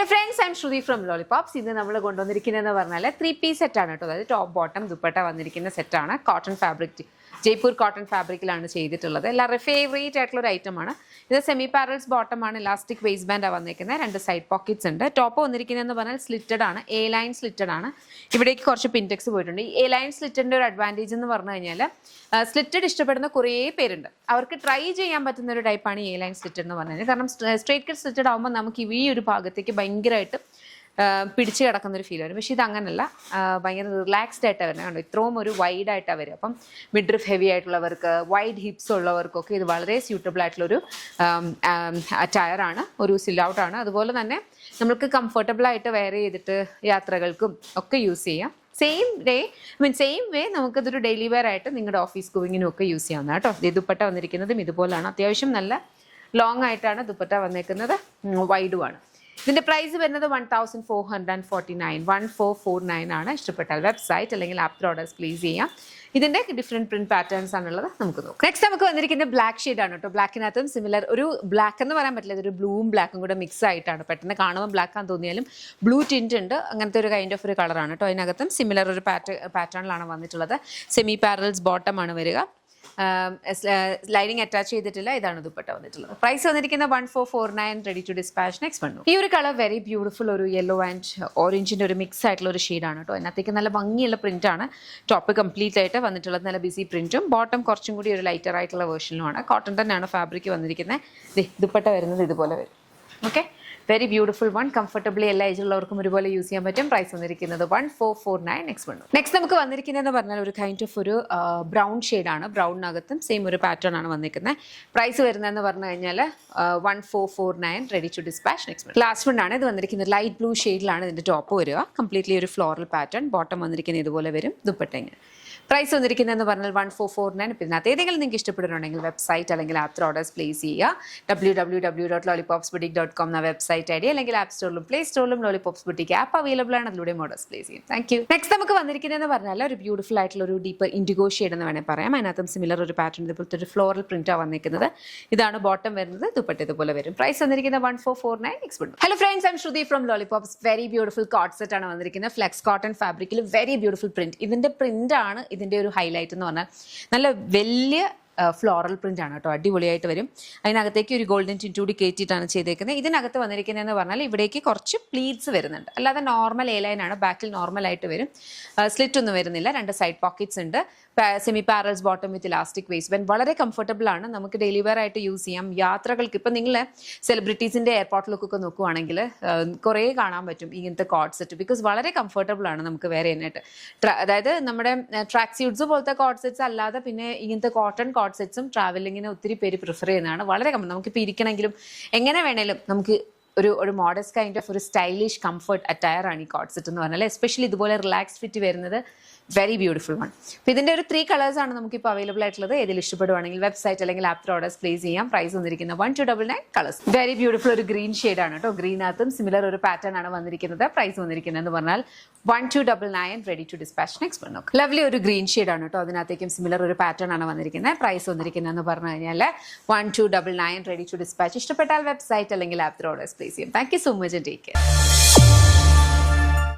Friends, I am Shruti from Lollipops. ഇന്ന് നമ്മൾ കൊണ്ടുവന്നിരിക്കുന്നതെന്ന് പറഞ്ഞാൽ 3-piece സെറ്റാണ് കേട്ടോ. അതായത് ടോപ്പ് ബോട്ടം ദുപ്പട്ട വന്നിരിക്കുന്ന സെറ്റാണ്. കോട്ടൺ ഫാബ്രിക്, ജയ്പൂർ കോട്ടൺ ഫാബ്രിക്കിലാണ് ചെയ്തിട്ടുള്ളത്. എല്ലാവരുടെ ഫേവറേറ്റ് ആയിട്ടുള്ള ഒരു ഐറ്റമാണ് ഇത്. സെമി പാരൽസ് ബോട്ടമാണ്, ഇലാസ്റ്റിക് വേസ്റ്റ് ബാൻഡാണ് വന്നിരിക്കുന്നത്. 2 സൈഡ് പോക്കറ്റ്സ് ഉണ്ട്. ടോപ്പ് വന്നിരിക്കുന്നതെന്ന് പറഞ്ഞാൽ സ്ലിറ്റഡ് ആണ്, എ ലൈൻ സ്ലിറ്റഡ് ആണ്. ഇവിടേക്ക് കുറച്ച് പിൻടെക്സ് പോയിട്ടുണ്ട്. ഈ എ ലൈൻ സ്ലിറ്റഡിൻ്റെ ഒരു അഡ്വാൻറ്റേജ് എന്ന് പറഞ്ഞു കഴിഞ്ഞാൽ സ്ലിറ്റഡ് ഇഷ്ടപ്പെടുന്ന കുറേ പേരുണ്ട്. അവർക്ക് ട്രൈ ചെയ്യാൻ പറ്റുന്ന ഒരു ടൈപ്പാണ് എ ലൈൻ സ്ലിറ്റഡ് എന്ന് പറഞ്ഞാൽ. കാരണം സ്ട്രേറ്റ് കട്ട് സ്ലിറ്റഡ് ആകുമ്പോൾ നമുക്ക് ഈ ഒരു ഭാഗത്തേക്ക് ഭയങ്കരമായിട്ട് പിടിച്ച് കിടക്കുന്നൊരു ഫീൽ വരും. പക്ഷേ ഇത് അങ്ങനല്ല, ഭയങ്കര റിലാക്സ്ഡ് ആയിട്ടാണ് വരുന്നത്. കണ്ടോ, ഇത്രയും ഒരു വൈഡ് ആയിട്ടാണ് വരും. അപ്പം മിഡ്രിഫ് ഹെവി ആയിട്ടുള്ളവർക്ക്, വൈഡ് ഹിപ്സ് ഉള്ളവർക്കൊക്കെ ഇത് വളരെ സ്യൂട്ടബിൾ ആയിട്ടുള്ളൊരു ടയറാണ്, ഒരു സില്ലൗട്ടാണ്. അതുപോലെ തന്നെ നമുക്ക് കംഫർട്ടബിൾ ആയിട്ട് വെയർ ചെയ്തിട്ട് യാത്രകൾക്കും ഒക്കെ യൂസ് ചെയ്യാം. സെയിം വേ നമുക്കിതൊരു ഡെയിലി വെയർ ആയിട്ട് നിങ്ങളുടെ ഓഫീസ് ഗോയിങ്ങിനും ഒക്കെ യൂസ് ചെയ്യാവുന്ന കേട്ടോ. ഇത് ദുപ്പട്ട വന്നിരിക്കുന്നതും ഇതുപോലെയാണ്. അത്യാവശ്യം നല്ല ലോങ് ആയിട്ടാണ് ദുപ്പട്ട വന്നിരിക്കുന്നത്, വൈഡുമാണ്. ഇതിൻ്റെ പ്രൈസ് വരുന്നത് 1449, 1449 ആണ്. ഇഷ്ടപ്പെട്ടാൽ വെബ്സൈറ്റ് അല്ലെങ്കിൽ ആപ്പ് ഓർഡേഴ്സ് പ്ലേസ് ചെയ്യാം. ഇതിൻ്റെ ഡിഫറെൻറ്റ് പ്രിന്റ് പാറ്റേൺസ് ആണുള്ളത്. നമുക്ക് നോക്കാം. നെക്സ്റ്റ് നമുക്ക് വന്നിരിക്കുന്നത് ബ്ലാക്ക് ഷെയ്ഡാണ് കേട്ടോ. ബ്ലാക്കിനകത്തും സിമിലർ ഒരു ബ്ലാക്ക് എന്ന് പറയാൻ പറ്റില്ല, ഇതൊരു ബ്ലൂവും ബ്ലാക്കും കൂടെ മിക്സ് ആയിട്ടാണ്. പെട്ടെന്ന് കാണുമ്പോൾ ബ്ലാക്ക് ആണെന്ന് തോന്നിയാലും ബ്ലൂ ടിൻറ്റ് ഉണ്ട്. അങ്ങനത്തെ ഒരു കൈൻഡ് ഓഫ് ഒരു കളറാണ് കേട്ടോ. അതിനകത്തും സിമിലർ ഒരു പാറ്റേണിലാണ് വന്നിട്ടുള്ളത്. സെമി പാരൽസ് ബോട്ടമാണ് വരിക. ലൈനിങ് അറ്റാച്ച് ചെയ്തിട്ടില്ല. ഇതാണ് ദുപ്പട്ട വന്നിട്ടുള്ളത്. പ്രൈസ് വന്നിരിക്കുന്ന 1449, റെഡി ടു ഡിസ്പാച്ച്. നെക്സ്റ്റ് വന്നു ഈ ഒരു കളർ വെരി ബ്യൂട്ടിഫുൾ, ഒരു യെല്ലോ ആൻഡ് ഓറഞ്ചിൻ്റെ ഒരു മിക്സ് ആയിട്ടുള്ള ഒരു ഷെയ്ഡാണ് കേട്ടോ. അതിനകത്തേക്ക് നല്ല ഭംഗിയുള്ള പ്രിന്റാണ്. ടോപ്പ് കംപ്ലീറ്റ് ആയിട്ട് വന്നിട്ടുള്ളത് നല്ല ബിസി പ്രിന്റും, ബോട്ടം കുറച്ചും കൂടി ഒരു ലൈറ്റർ ആയിട്ടുള്ള വേർഷനിലുമാണ്. കോട്ടൺ തന്നെയാണ് ഫാബ്രിക് വന്നിരിക്കുന്നത്. ദുപ്പട്ട വരുന്നത് ഇതുപോലെ വരും. Okay, very beautiful one. Comfortably എല്ലാ ഏജുള്ളവർക്കും ഒരുപോലെ യൂസ് ചെയ്യാൻ പറ്റും. പ്രൈസ് വന്നിരിക്കുന്നത് 1449. നെക്സ്റ്റ് നമുക്ക് വന്നിരിക്കുന്നതെന്ന് പറഞ്ഞാൽ ഒരു കൈൻഡ് ഓഫ് ഒരു ബ്രൗൺ ഷെയ്ഡാണ്. ബ്രൗണിനകത്തും സെയിം ഒരു പാറ്റേൺ ആണ് വന്നിരിക്കുന്നത്. പ്രൈസ് വരുന്നതെന്ന് പറഞ്ഞു കഴിഞ്ഞാൽ 1449, ready to dispatch. Last one ആണ്. ഇത് വന്നിരിക്കുന്നത് ലൈറ്റ് ബ്ലൂ ഷെയ്ഡിലാണ് ഇതിൻ്റെ ടോപ്പ് വരിക. കംപ്ലീറ്റ്ലി ഒരു ഫ്ലോറൽ പാറ്റേൺ. ബോട്ടം വന്നിരിക്കുന്നത് ഇതുപോലെ വരും. ദുപ്പട്ട ഇങ്ങനെ. പ്രൈസ് വന്നിരിക്കുന്നതെന്ന് പറഞ്ഞാൽ 1449. പിന്നെ അതിനകത്ത് ഏതെങ്കിലും നിങ്ങൾക്ക് ഇഷ്ടപ്പെടുന്നുണ്ടെങ്കിൽ വെബ്സൈറ്റ് അല്ലെങ്കിൽ ആപ്പ് ഓർഡേഴ്സ് പ്ലേസ് ചെയ്യുക. www.lollipopsboutique.com എന്ന വെബ്സൈറ്റ് ഐഡി, അല്ലെങ്കിൽ ആപ്പ് സ്റ്റോറിലും പ്ലേ സ്റ്റോറിലും ലോളിപോപ്സ് ബുട്ടീക്ക് ആപ്പ് അവൈലബിൾ ആണ്. അതിലൂടെ ഓർഡേഴ്സ് പ്ലേസ് ചെയ്യും. Thank you. നെക്സ്റ്റ് നമുക്ക് വന്നിരിക്കുന്നതെന്ന് പറഞ്ഞാൽ ഒരു ബ്യൂട്ടിഫുൾ ആയിട്ടുള്ള ഒരു ഡീപ്പ് ഇൻഡിഗോ ഷെയ്ഡ് എന്ന് വേണമെങ്കിൽ പറയാം. അതിനകത്തും സിമിലർ ഒരു പാറ്റേൺ, ഇതുപോലത്തെ ഒരു ഫ്ലോറൽ പ്രിന്റാണ് വന്നിരിക്കുന്നത്. ഇതാണ് ബോട്ടം വരുന്നത്. ദുപ്പട്ട ഇതുപോലെ വരും. പ്രൈസ് വന്നിരിക്കുന്നത് 1449. Next. Hello friends, I am Shruti from Lollipops. Very beautiful coat set ആണ് വന്നിരിക്കുന്നത്. ഫ്ലെക്സ് കോട്ടൺ ഫാബ്രിക്കിൽ വെരി ബ്യൂട്ടിഫുൾ പ്രിന്റ്. ഇതിന്റെ പ്രിന്റ് ആണ് ഇതിന്റെ ഒരു ഹൈലൈറ്റ് എന്ന് പറഞ്ഞാൽ. നല്ല വലിയ ഫ്ലോറൽ പ്രിന്റ് ആണ് കേട്ടോ. അടിപൊളിയായിട്ട് വരും. അതിനകത്തേക്ക് ഒരു ഗോൾഡൻ ടിൻറ്റ് കൂടി കയറ്റിയിട്ടാണ് ചെയ്തേക്കുന്നത്. ഇതിനകത്ത് വന്നിരിക്കുന്നതെന്ന് പറഞ്ഞാൽ ഇവിടേക്ക് കുറച്ച് പ്ലീറ്റ്സ് വരുന്നുണ്ട്. അല്ലാതെ നോർമൽ എ ലൈൻ ആണ്. ബാക്കിൽ നോർമൽ ആയിട്ട് വരും. സ്ലിറ്റ് ഒന്നും വരുന്നില്ല. 2 സൈഡ് പോക്കറ്റ്സ് ഉണ്ട്. സെമി പാരൽസ് ബോട്ടം വിത്ത് ഇലാസ്റ്റിക് വേസ്റ്റ് ബാൻഡ്. വളരെ കംഫർട്ടബിൾ ആണ്. നമുക്ക് ഡെയിലി വെയർ ആയിട്ട് യൂസ് ചെയ്യാം. യാത്രകൾക്ക് ഇപ്പം നിങ്ങൾ സെലിബ്രിറ്റീസിൻ്റെ എയർപോർട്ടിലൊക്കെ നോക്കുവാണെങ്കിൽ കുറേ കാണാൻ പറ്റും ഇങ്ങനത്തെ കോട്ട് സെറ്റ്. ബിക്കോസ് വളരെ കംഫർട്ടബിൾ ആണ് നമുക്ക് വെയർ ചെയ്യാനായിട്ട്. അതായത് നമ്മുടെ ട്രാക്ക് സ്യൂട്ട്സ് പോലത്തെ കോട്ട് സെറ്റ്സ് അല്ലാതെ പിന്നെ ഇങ്ങനത്തെ കോട്ടൺ കോട്ട് സെറ്റ്സും ട്രാവലിങ്ങിന് ഒത്തിരി പേര് പ്രിഫർ ചെയ്യുന്നതാണ്. വളരെ നമുക്കിപ്പോൾ ഇരിക്കണമെങ്കിലും എങ്ങനെ വേണേലും നമുക്ക് ഒരു മോഡസ്റ്റ് കൈൻഡ് ഓഫ് ഒരു സ്റ്റൈലിഷ് കംഫർട്ട് അറ്റയർ ആണ് ഈ കോട്ട് സെറ്റ് എന്ന് പറഞ്ഞാൽ. എസ്പെഷ്യലി ഇതുപോലെ റിലാക്സ് ഫിറ്റ് വരുന്നത് വെരി ബ്യൂട്ടിഫുൾ വൺ. അപ്പോൾ ഇതിൻ്റെ ഒരു 3 കളേഴ്സാണ് നമുക്കിപ്പോൾ അവൈലബിൾ ആയിട്ടുള്ളത്. ഏതിൽ ഇഷ്ടപ്പെടുവാണെങ്കിൽ വെബ്സൈറ്റ് അല്ലെങ്കിൽ ആപ്പ് ഓർഡേഴ്സ് പ്ലേസ് ചെയ്യാം. പ്രൈസ് വന്നിരിക്കുന്നത് 1299 കളേഴ്സ്. വെരി ബ്യൂട്ടിഫുൾ ഒരു ഗ്രീൻ ഷെയ്ഡാണ് കേട്ടോ. ഗ്രീനകത്തും സിമിലർ ഒരു പാറ്റേൺ ആണ് വന്നിരിക്കുന്നത്. പ്രൈസ് വന്നിരിക്കുന്നത് എന്ന് പറഞ്ഞാൽ 1299, ready to dispatch. Next one നോക്കാം. ലവ്ലി ഒരു ഗ്രീൻ ഷെയ്ഡാണ് കേട്ടോ. അതിനകത്തേക്കും സിമിലർ ഒരു പാറ്റേൺ ആണ് വന്നിരിക്കുന്നത്. പ്രൈസ് വന്നിരിക്കുന്നത് എന്ന് പറഞ്ഞു കഴിഞ്ഞാൽ 1299, റെഡി ടു ഡിസ്പാച്ച്. ഇഷ്ടപ്പെട്ടാൽ വെബ്സൈറ്റ് അല്ലെങ്കിൽ ആപ്പ് ഓർഡേഴ്സ് പ്ലേസ് ചെയ്യും. Thank you so much and take care.